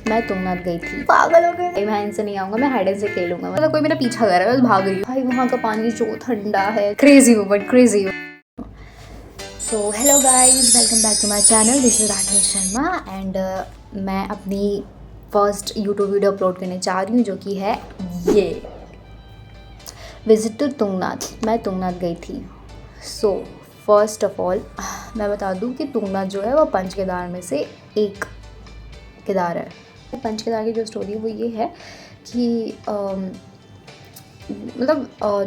मैं तुंगनाथ गई थी। पागल हो गए, मैं इनसे नहीं आऊंगा, मैं हाइड एंड सीक खेलूंगा। मतलब कोई मेरा पीछा कर रहा है, मैं भाग रही हूँ। भाई वहाँ का पानी जो ठंडा है, क्रेजी हूँ बट क्रेजी हूँ। So hello guys, welcome back to my channel. This is Rakesh Sharma and मैं अपनी फर्स्ट यूट्यूब वीडियो अपलोड करने जा रही हूँ, जो कि है ये विजिट टू तुंगनाथ। मैं तुंगनाथ गई थी। सो फर्स्ट ऑफ ऑल मैं बता दूँ कि तुंगनाथ जो है वो पंच केदार में से एक केदार है। पंच केदार की जो स्टोरी वो ये है कि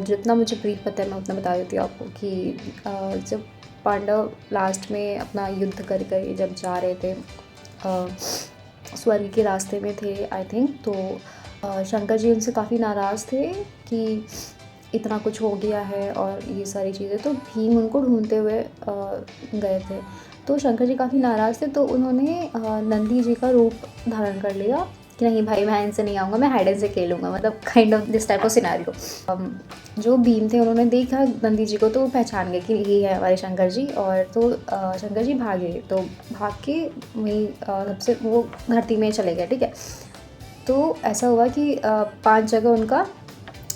जितना मुझे ब्रीफ पता है मैं उतना बता देती हूँ आपको कि जब पांडव लास्ट में अपना युद्ध कर कर जब जा रहे थे, स्वर्ग के रास्ते में थे आई थिंक, तो शंकर जी उनसे काफ़ी नाराज़ थे कि इतना कुछ हो गया है और ये सारी चीज़ें। तो भीम उनको ढूंढते हुए गए थे। तो शंकर जी काफ़ी नाराज़ थे, तो उन्होंने नंदी जी का रूप धारण कर लिया कि नहीं भाई मैं इनसे नहीं आऊँगा, मैं हाइड एंड सीक खेलूँगा। मतलब kind of this type of scenario. जो भीम थे उन्होंने देखा नंदी जी को, तो वो पहचान गए कि यही है हमारे शंकर जी। और तो शंकर जी भागे, तो भाग के वहीं सबसे वो धरती में चले गए। ठीक है, तो ऐसा हुआ कि 5 जगह उनका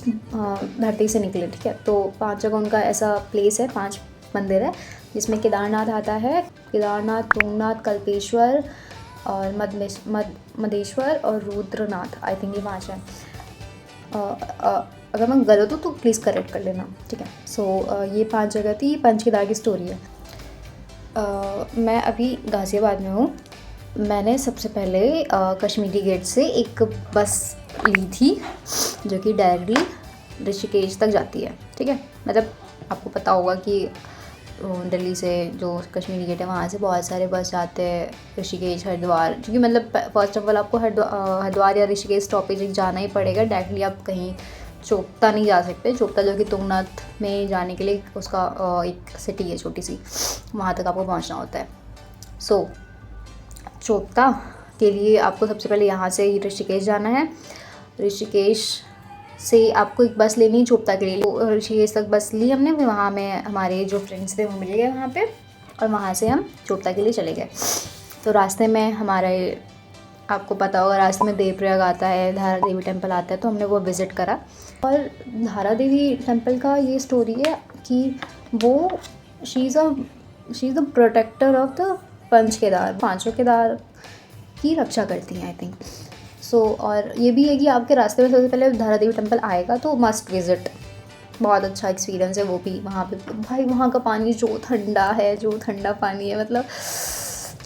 धरती से निकले। ठीक है, तो 5 जगह उनका ऐसा प्लेस है, 5 मंदिर है, जिसमें केदारनाथ आता है। केदारनाथ, तुंगनाथ, कल्पेश्वर और मदेश्वर और रुद्रनाथ, आई थिंक ये 5 है। अगर मैं गलत हूँ तो प्लीज़ करेक्ट कर लेना। ठीक है, सो ये 5 जगह थी। ये पंच केदार की स्टोरी है। मैं अभी गाज़ियाबाद में हूँ। मैंने सबसे पहले कश्मीरी गेट से एक बस ली थी जो कि डायरेक्टली ऋषिकेश तक जाती है। ठीक है, मतलब आपको पता होगा कि दिल्ली से जो कश्मीरी गेट है वहाँ से बहुत सारे बस जाते हैं ऋषिकेश, हरिद्वार। क्योंकि मतलब फर्स्ट ऑफ ऑल आपको हरिद्वार या ऋषिकेश स्टॉपेज जाना ही पड़ेगा। डायरेक्टली आप कहीं चोपता नहीं जा सकते। चोपता जो कि तुंगनाथ में जाने के लिए उसका एक सिटी है छोटी सी, वहाँ तक आपको पहुँचना होता है। सो चोपता के लिए आपको सबसे पहले यहाँ से ऋषिकेश जाना है। ऋषिकेश से आपको एक बस लेनी है चोपता के लिए। तो ऋषिकेश तक बस ली हमने, फिर वहाँ में हमारे जो फ्रेंड्स थे वो मिल गए वहाँ पे, और वहाँ से हम चोपता के लिए चले गए। तो रास्ते में हमारे, आपको पता होगा रास्ते में देवप्रयाग आता है, धारा देवी टेम्पल आता है, तो हमने वो विज़िट करा। और धारा देवी टेम्पल का ये स्टोरी है कि वो she is the protector of the Panch Kedar, 5 Kedar की रक्षा करती हैं आई थिंक। सो और ये भी है कि आपके रास्ते में सबसे पहले धारा देवी टेम्पल आएगा तो मस्ट विज़िट। बहुत अच्छा एक्सपीरियंस है वो भी वहाँ पे। भाई वहाँ का पानी जो ठंडा है, जो ठंडा पानी है, मतलब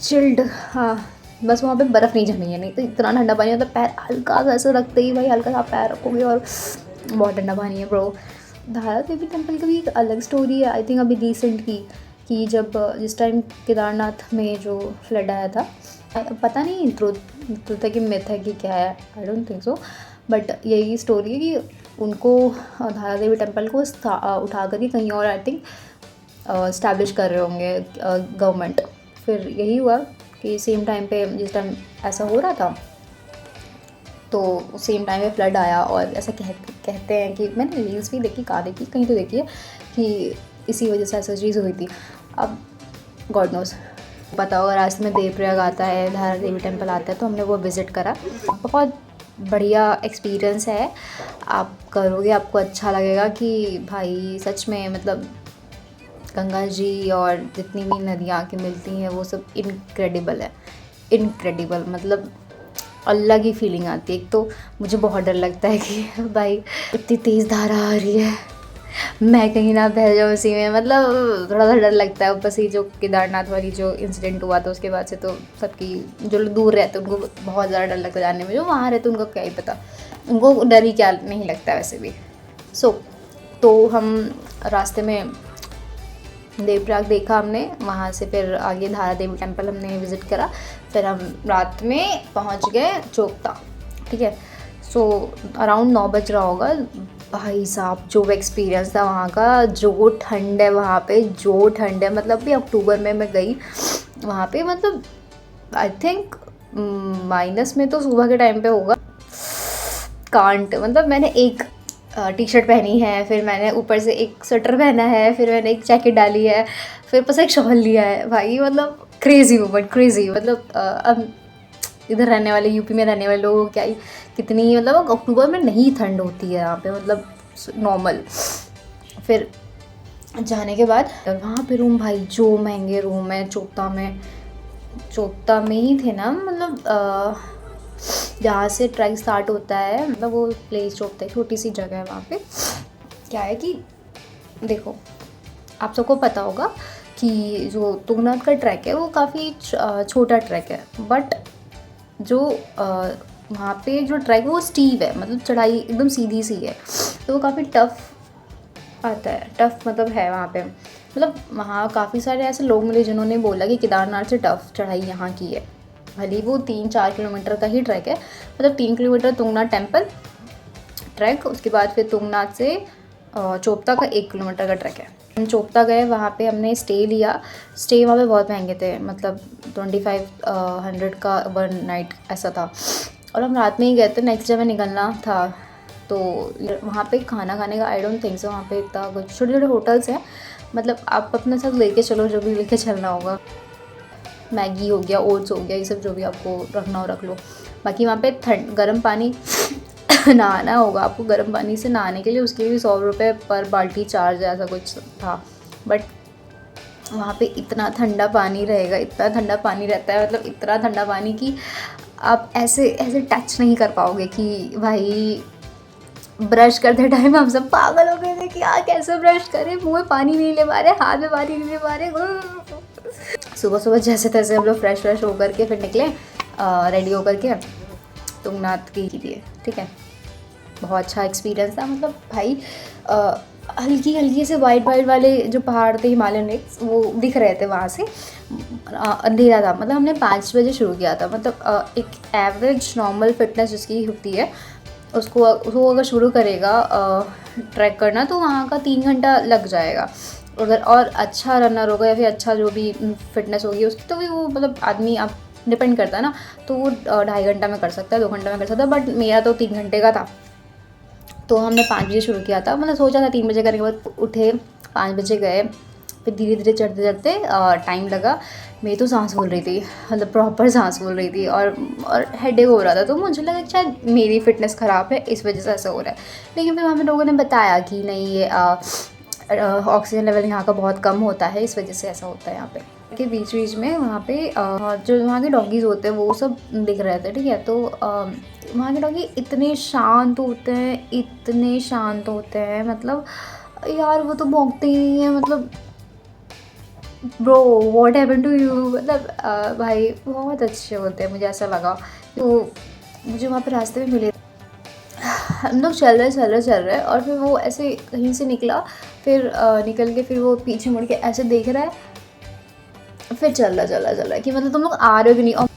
चिल्ड। हाँ, बस वहाँ पे बर्फ़ नहीं जमी है, नहीं तो इतना ठंडा पानी, मतलब पैर हल्का सा ऐसे रखते ही भाई हल्का सा पैर रखोगे और बहुत ठंडा पानी है ब्रो। धारा देवी टेम्पल की भी एक अलग स्टोरी है आई थिंक अभी रिसेंट की, कि जब जिस टाइम केदारनाथ में जो फ्लड आया था, पता नहीं ट्रूथ है कि मिथ है कि क्या है, I don't think so, but यही स्टोरी है कि उनको धारा देवी टेम्पल को उठा कर ही कहीं और आई थिंक इस्टेब्लिश कर रहे होंगे गवर्नमेंट। फिर यही हुआ कि सेम टाइम पे जिस टाइम ऐसा हो रहा था, तो सेम टाइम में फ्लड आया। और ऐसा कहते हैं कि मैंने रील्स भी देखी, कहाँ देखी, कहीं तो देखी है कि इसी वजह से ऐसा चीज़ हुई थी। अब गॉड नोस, पता होगा रास्ते में देवप्रयाग आता है, धारा देवी टेम्पल आता है, तो हमने वो विज़िट करा। बहुत बढ़िया एक्सपीरियंस है, आप करोगे आपको अच्छा लगेगा कि भाई सच में मतलब गंगा जी और जितनी भी नदियाँ के मिलती हैं वो सब इनक्रेडिबल है, इनक्रेडिबल। मतलब अलग ही फीलिंग आती है। एक तो मुझे बहुत डर लगता है कि भाई इतनी तेज़ धारा आ रही है, मैं कहीं ना बह जाऊँ उसी में, मतलब थोड़ा सा डर लगता है। ऊपर से जो केदारनाथ वाली जो इंसिडेंट हुआ था उसके बाद से तो सबकी, जो लोग दूर रहते हैं उनको बहुत ज़्यादा डर लगता है जाने में, जो वहाँ रहते उनको क्या ही पता, उनको डर ही क्या नहीं लगता वैसे भी। तो हम रास्ते में देवप्रयाग देखा हमने, वहाँ से फिर आगे धारा देवी टेम्पल हमने विज़िट करा। फिर हम रात में पहुँच गए चोपता। ठीक है, सो अराउंड 9 बज रहा होगा। भाई साहब जो एक्सपीरियंस था वहाँ का, जो ठंड है वहाँ पे, जो ठंड है, मतलब भी अक्टूबर में मैं गई वहाँ पे, मतलब आई थिंक माइनस में तो सुबह के टाइम पे होगा, कांट। मतलब मैंने एक टी शर्ट पहनी है, फिर मैंने ऊपर से एक स्वेटर पहना है, फिर मैंने एक जैकेट डाली है, फिर ऊपर से एक शॉल लिया है। भाई मतलब क्रेज़ी हूँ, बट क्रेज़ी, मतलब इधर रहने वाले, यूपी में रहने वाले लोगों को क्या ही कितनी, मतलब अक्टूबर में नहीं ठंड होती है यहाँ पे, मतलब नॉर्मल। फिर जाने के बाद वहाँ पे रूम, भाई जो महंगे रूम है चोपता में ही थे ना, मतलब जहाँ से ट्रैक स्टार्ट होता है, मतलब वो प्लेस चोपता है, छोटी सी जगह है वहाँ पे। क्या है कि देखो, आप सबको पता होगा कि जो तुंगनाथ का ट्रैक है वो काफ़ी छोटा ट्रैक है, बट जो वहाँ पे जो ट्रैक है वो स्टीव है, मतलब चढ़ाई एकदम सीधी सी है, तो वो काफ़ी टफ आता है। टफ मतलब है वहाँ पे, मतलब वहाँ काफ़ी सारे ऐसे लोग मिले जिन्होंने बोला कि केदारनाथ से टफ चढ़ाई यहाँ की है। भले वो 3-4 किलोमीटर का ही ट्रैक है, मतलब 3 किलोमीटर तुंगनाथ टेम्पल ट्रैक, उसके बाद फिर तुंगनाथ से चोपता का 1 किलोमीटर का ट्रैक है। हम चोपता गए, वहाँ पे हमने स्टे लिया। स्टे वहाँ पे बहुत महंगे थे, मतलब 2500 का 1 नाइट ऐसा था, और हम रात में ही गए थे, नेक्स्ट डे में निकलना था। तो वहाँ पे खाना खाने का आई डोंट थिंक सो वहाँ पे इतना कुछ, छोटे छोटे होटल्स हैं, मतलब आप अपने साथ लेके चलो, जो भी लेके चलना होगा, मैगी हो गया, ओट्स हो गया, ये सब जो भी आपको रखना हो रख लो। बाकी वहाँ पे गर्म पानी नहाना होगा आपको, गर्म पानी से नहाने के लिए उसके भी 100 रुपये पर बाल्टी चार्ज ऐसा कुछ था। बट वहाँ पे इतना ठंडा पानी रहेगा, इतना ठंडा पानी रहता है, मतलब इतना ठंडा पानी कि आप ऐसे ऐसे टच नहीं कर पाओगे। कि भाई ब्रश करते टाइम हम सब पागल हो गए थे कि यार कैसे ब्रश करें, मुँह में पानी नहीं ले पा रहे, हाथ में पानी नहीं ले पा रहे। सुबह सुबह जैसे तैसे हम लोग फ्रेश होकर के फिर निकले, रेडी होकर के तुंगनाथ के लिए। ठीक है, बहुत अच्छा एक्सपीरियंस था, मतलब भाई हल्की से वाइट वाले जो पहाड़ थे, हिमालयन लेक्स, वो दिख रहे थे वहाँ से। अंधेरा था, मतलब हमने 5 बजे शुरू किया था, मतलब एक एवरेज नॉर्मल फिटनेस जिसकी होती है उसको अगर शुरू करेगा ट्रैक करना, तो वहाँ का 3 घंटा लग जाएगा। अगर और अच्छा रनर होगा या फिर अच्छा जो भी फिटनेस होगी उसकी, तो भी वो मतलब आदमी, आप डिपेंड करता है ना, तो वो 2.5 घंटा में कर सकता है, 2 घंटा में कर सकता है, बट मेरा तो 3 घंटे का था। तो हमने 5 बजे शुरू किया था, मतलब सोचा था 3 बजे करने के बाद उठे, 5 बजे गए, फिर धीरे धीरे चढ़ते टाइम लगा। मेरी तो सांस फूल रही थी, मतलब प्रॉपर सांस फूल रही थी, और हेडेक हो रहा था, तो मुझे लगा शायद मेरी फिटनेस ख़राब है, इस वजह से ऐसा हो रहा है। लेकिन फिर वहाँ पे लोगों ने बताया कि नहीं, ये ऑक्सीजन लेवल यहाँ का बहुत कम होता है, इस वजह से ऐसा होता है यहाँ पे। के बीच में वहाँ पे जो वहाँ के डॉगीज़ होते हैं वो सब दिख रहे थे। ठीक है, तो वहाँ के डॉगी इतने शांत होते हैं, मतलब यार वो तो भौंकते ही नहीं है, मतलब bro what happened to you, मतलब भाई बहुत अच्छे होते हैं, मुझे ऐसा लगा। तो मुझे वहाँ पे रास्ते में मिले, हम लोग चल रहे और फिर वो ऐसे कहीं से निकला, फिर निकल के फिर वो पीछे मुड़ के ऐसे देख रहा है, फिर चल रहा है कि मतलब तुम लोग आ रहे हो कि नहीं, और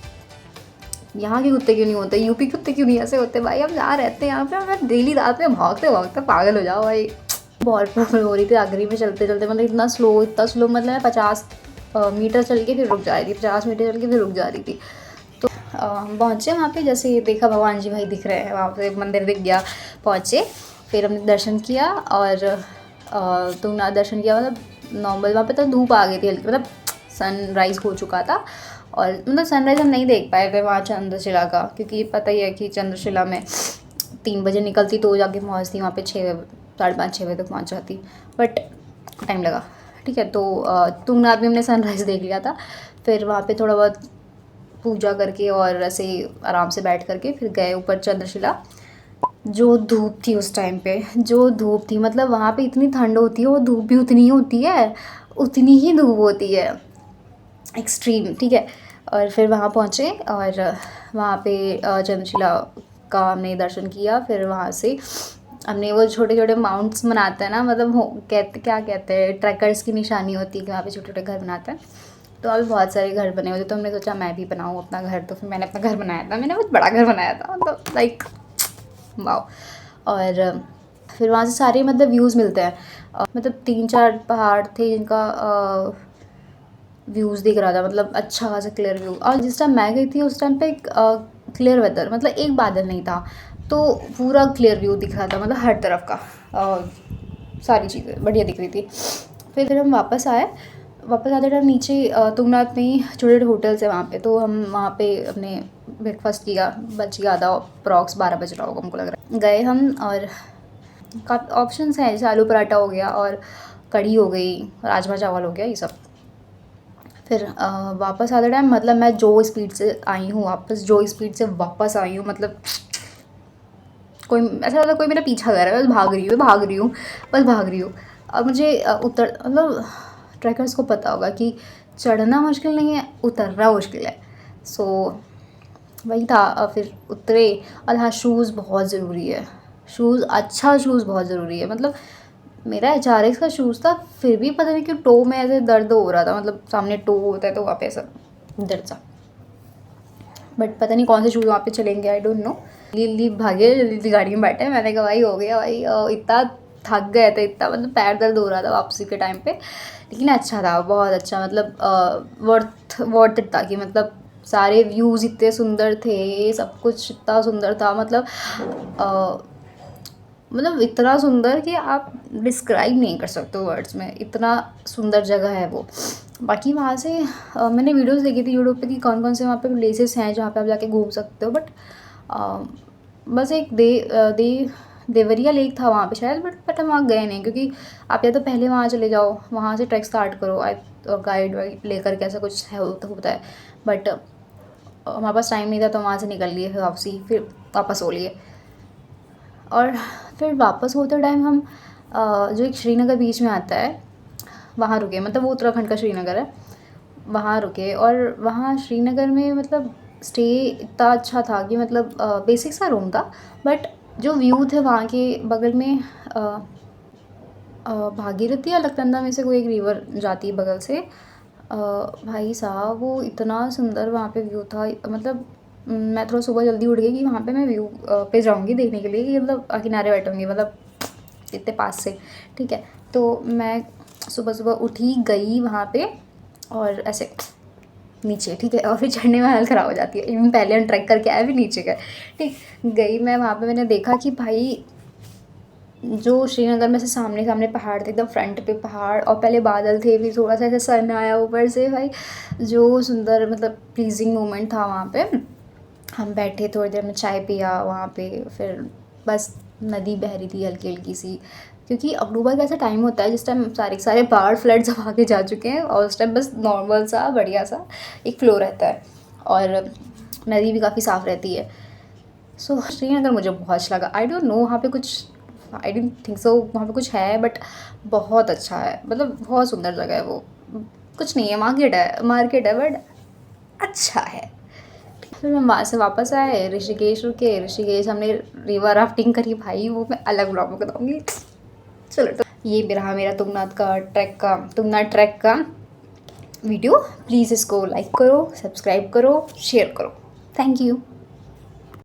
यहाँ के कुत्ते क्यों नहीं होते, यूपी के कुत्ते क्यों नहीं ऐसे होते भाई, हम जहाँ रहते हैं यहाँ पे, हमें डेली रात में भागते पागल हो जाओ भाई। बहुत प्रॉब्लम हो रही थी आगरी में चलते मतलब इतना स्लो, मतलब मैं 50 मीटर चल के फिर रुक जा रही थी, 50 मीटर चल के फिर रुक जा रही थी। तो हम पहुँचे वहाँ पे, जैसे देखा भगवान जी भाई दिख रहे हैं, वहाँ पे मंदिर दिख गया, पहुँचे, फिर हमने दर्शन किया, और तुंगनाथ दर्शन किया, मतलब नॉर्मल वहाँ पे तो धूप आ गई थी हल्की, मतलब सनराइज़ हो चुका था, और मतलब सनराइज़ हम नहीं देख पाए थे वहाँ चंद्रशिला का, क्योंकि पता ही है कि चंद्रशिला में 3 बजे निकलती तो जाके पहुँचती वहाँ पे 5:30-6 बजे तक पहुँच जाती, बट टाइम लगा। ठीक है, तो तुंगनाथ में हमने सनराइज़ देख लिया था, फिर वहाँ पे थोड़ा बहुत पूजा करके और ऐसे आराम से बैठ करके फिर गए ऊपर चंद्रशिला। जो धूप थी उस टाइम पे, जो धूप थी, मतलब वहाँ पे इतनी ठंड होती है, वो धूप भी उतनी ही होती है, उतनी ही धूप होती है, एक्सट्रीम। ठीक है, और फिर वहाँ पहुँचे, और वहाँ पे चंद्रशिला का हमने दर्शन किया। फिर वहाँ से हमने वो छोटे छोटे माउंट्स बनाते हैं ना, मतलब क्या कहते हैं, ट्रैकर्स की निशानी होती है कि वहाँ पे छोटे छोटे घर बनाते हैं। तो अभी बहुत सारे घर बने हुए थे, तो हमने सोचा मैं भी बनाऊँ अपना घर, तो फिर मैंने अपना घर बनाया था, मैंने बहुत बड़ा घर बनाया था, मतलब लाइक वाओ। और फिर वहाँ से सारे मतलब व्यूज़ मिलते हैं, मतलब 3-4 पहाड़ थे जिनका व्यूज़ दिख रहा था, मतलब अच्छा खासा क्लियर व्यू। और जिस टाइम मैं गई थी उस टाइम पे क्लियर वेदर, मतलब एक बादल नहीं था, तो पूरा क्लियर व्यू दिख रहा था, मतलब हर तरफ का, सारी चीज़ें बढ़िया दिख रही थी। फिर हम वापस आए, वापस आते टाइम नीचे तुंगनाथ में ही छोटे छोटे होटल्स है वहाँ पे, तो हम वहाँ पे अपने ब्रेकफास्ट किया। बच गया था अप्रॉक्स 12 बज रहा होगा हमको लग रहा है। गए हम और काफ़ी ऑप्शंस हैं, जैसे आलू पराठा हो गया और कढ़ी हो गई, राजमा चावल हो गया, ये सब। फिर वापस आते टाइम मतलब मैं जो स्पीड से आई हूँ वापस, जो स्पीड से वापस आई हूँ, मतलब कोई ऐसा लगा कोई मेरा पीछा कर रहा है, बस भाग रही हूँ भाग रही हूँ बस भाग रही हूँ। और मुझे उतर मतलब ट्रैकर्स को पता होगा कि चढ़ना मुश्किल नहीं है, उतरना मुश्किल है। सो वही था। फिर उतरे। और हाँ, शूज़ बहुत ज़रूरी है। शूज़, अच्छा शूज़ बहुत ज़रूरी है। मतलब मेरा HRX का शूज़ था, फिर भी पता नहीं क्यों टो में ऐसे दर्द हो रहा था, मतलब सामने टो होता है तो वहाँ पे ऐसा दर्द सा। बट पता नहीं कौन से शूज़ वहाँ पे चलेंगे, आई डोंट नो। जल्दी भागे, जल्दी गाड़ी में बैठे। मैंने कहा भाई हो गया भाई, इतना थक गए थे, इतना मतलब पैर दर्द हो रहा था वापसी के टाइम पे। लेकिन अच्छा था, बहुत अच्छा, मतलब वर्थ इट था कि मतलब सारे व्यूज़ इतने सुंदर थे, सब कुछ इतना सुंदर था, मतलब इतना सुंदर कि आप डिस्क्राइब नहीं कर सकते वर्ड्स में, इतना सुंदर जगह है वो। बाकी वहाँ से मैंने वीडियोस देखी थी यूट्यूब पे कि कौन कौन से वहाँ पे प्लेसेस हैं जहाँ पे आप जाके घूम सकते हो। बट बस एक देवरिया लेक था वहाँ पे शायद, बट हम वहाँ गए नहीं, क्योंकि आप या तो पहले वहाँ चले जाओ, वहाँ से ट्रैक स्टार्ट करो, गाइड वाइड लेकर के ऐसा कुछ है होता है। बट हमारे पास टाइम नहीं था, तो वहाँ से निकल लिए, फिर वापसी, फिर वापस हो लिए। और फिर वापस होते टाइम हम जो एक श्रीनगर बीच में आता है वहाँ रुके, मतलब वो उत्तराखंड का श्रीनगर है, वहाँ रुके। और वहाँ श्रीनगर में मतलब स्टे इतना अच्छा था कि मतलब बेसिक सा रूम था, बट जो व्यू थे वहाँ के बगल में भागीरथी या अलकनंदा में से कोई एक रिवर जाती है बगल से। भाई साहब वो इतना सुंदर वहाँ पे व्यू था, मतलब मैं थोड़ा सुबह जल्दी उठ गई कि वहाँ पे मैं व्यू पे जाऊँगी देखने के लिए, कि मतलब किनारे बैठूँगी, मतलब इतने पास से, ठीक है। तो मैं सुबह सुबह उठी, गई वहाँ पे, और ऐसे नीचे, ठीक है, और फिर चढ़ने में हालत ख़राब हो जाती है। इवन पहले हम ट्रैक करके आए, फिर नीचे गए, ठीक। गई मैं वहाँ पे, मैंने देखा कि भाई जो श्रीनगर में से सामने सामने पहाड़ थे, एकदम फ्रंट पे पहाड़, और पहले बादल थे, फिर थोड़ा सा ऐसे सन आया ऊपर से, भाई जो सुंदर मतलब प्लीजिंग मोमेंट था वहाँ पे। हम बैठे, थोड़ी देर में चाय पिया वहाँ पे, फिर बस नदी बह रही थी हल्की हल्की सी, क्योंकि अक्टूबर का ऐसा टाइम होता है जिस टाइम सारे के सारे पहाड़ फ्लड सब आके जा चुके हैं, और उस टाइम बस नॉर्मल सा बढ़िया सा एक फ्लो रहता है, और नदी भी काफ़ी साफ़ रहती है। सो श्रीनगर मुझे बहुत अच्छा लगा। आई डोंट नो वहाँ पे कुछ, आई डोंट थिंक सो वहाँ पे कुछ है, बट बहुत अच्छा है, मतलब बहुत सुंदर जगह है वो। कुछ नहीं है, मार्केट है बट अच्छा है। फिर हम वहाँ से वापस आए, ऋषिकेश रुके। ऋषिकेश हमने रिवर राफ्टिंग करी, भाई वो मैं अलग ब्लॉग में बताऊँगी। चलो, तो ये भी रहा मेरा तुंगनाथ ट्रैक का वीडियो। प्लीज़ इसको लाइक करो, सब्सक्राइब करो, शेयर करो। Thank you.